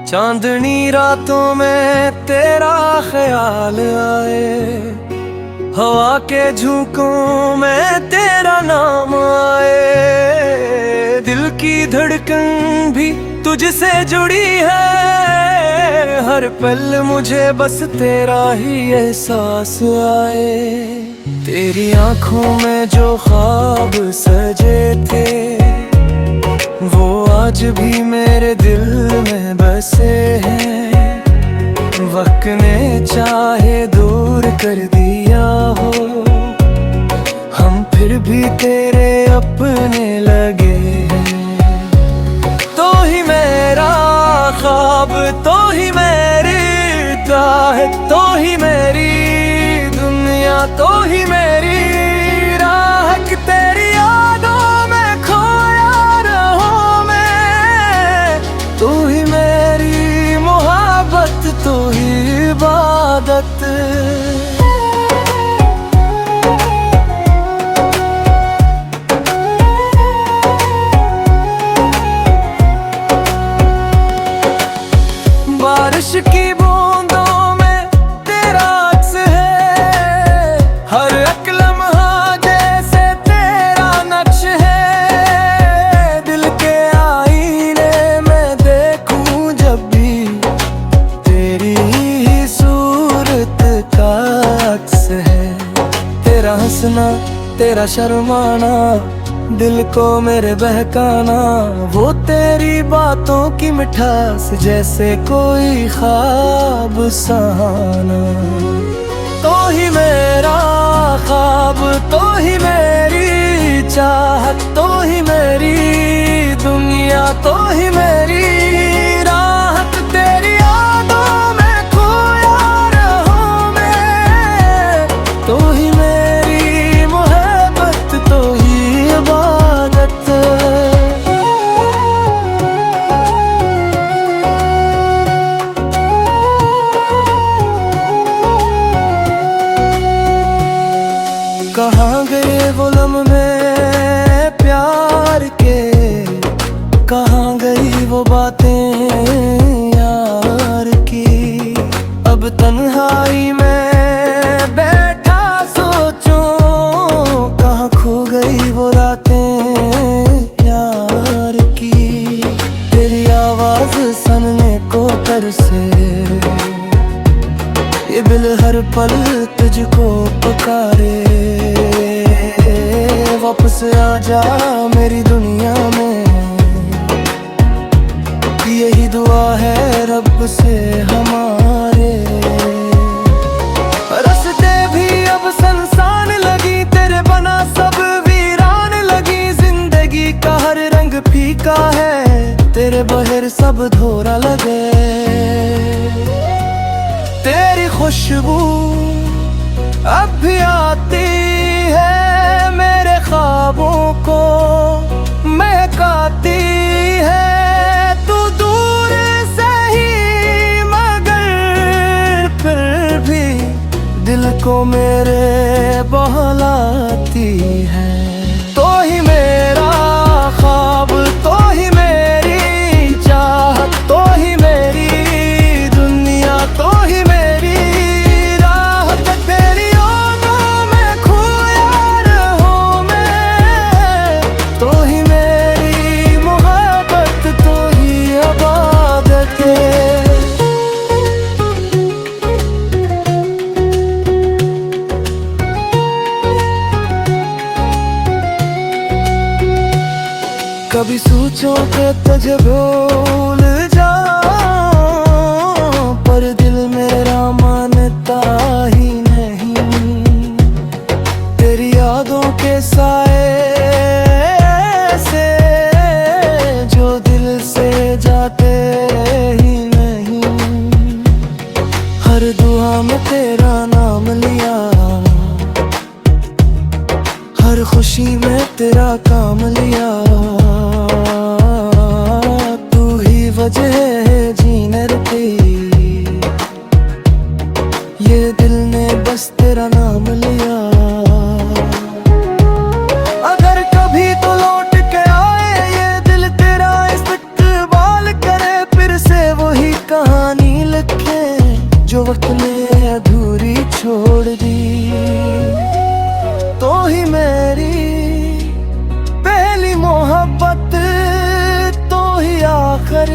चांदनी रातों में तेरा ख्याल आए, हवा के झोंकों में तेरा नाम आए। दिल की धड़कन भी तुझसे जुड़ी है, हर पल मुझे बस तेरा ही एहसास आए। तेरी आंखों में जो ख्वाब सजे थे, वो आज भी मेरे दिल में बसे हैं। वक्त ने चाहे दूर कर दिया हो, हम फिर भी तेरे अपने लगे हैं। तो ही मेरा ख्वाब, तो ही मेरी चाहत, तो ही मेरी दुनिया, तो ही मेरी राह। तेरी यादों में खोया रहूं मैं, तू ही मेरी मोहब्बत, तू ही इबादत। बारिश की बूंदों में तेरा अक्स है, हर एक लम्हा जैसे तेरा नक्श है। दिल के आईने में देखूं जब भी, तेरी ही सूरत का अक्स है। तेरा हंसना, तेरा शर्माना, दिल को मेरे बहकाना, वो तेरी बातों की मिठास जैसे कोई ख्वाब सहाना। तो ही मेरा ख्वाब, तो ही मेरी चाहत, तो ही मेरी दुनिया, तो ही मेरी राहत। तेरी यादों में खोया रहूं मैं, तो ही मेरी मोहब्बत, तो ही इबादत। कहाँ गए वो लम्हे प्यार के, कहाँ गई वो बातें यार की। अब तन्हाई में बैठा सोचूं, कहाँ खो गई वो रातें यार की। तेरी आवाज सुनने को तरसे, ये दिल हर पल तुझको पुकारे। वापस आजा मेरी दुनिया में, यही दुआ है रब से हमारे। रास्ते भी अब सुनसान लगी, तेरे बना सब वीरान लगी। जिंदगी का हर रंग फीका है, तेरे बहर सब धोरा लगे। तेरी खुशबू अब भी आती है, मेरे ख्वाबों को महकाती है। तू दूर से ही मगर फिर भी दिल को मेरे बहलाती है। तो ही मेरा ख्वाब, तो ही मेरी चाहत, तो ही मेरी दुनिया, तो ही मेरी राह। तेरी यादों में खोया रहूं मैं, तो ही मेरी मोहब्बत, तो ही इबादत। कभी सोचो कि तुझे भूल जाऊं, पर दिल मेरा मानता ही नहीं। तेरी यादों के साए से जो दिल से जाते ही नहीं। हर दुआ में तेरा नाम लिया, हर खुशी में तेरा काम लिया। तू ही वजह है जीने रुकी, ये दिल ने बस तेरा नाम लिया। अगर कभी तो लौट के आए ये दिल तेरा इस्तकबाल करे, फिर से वही जो वक्त ने अधूरी छोड़ दी, तो ही मेरी पहली मोहब्बत, तो ही आखिर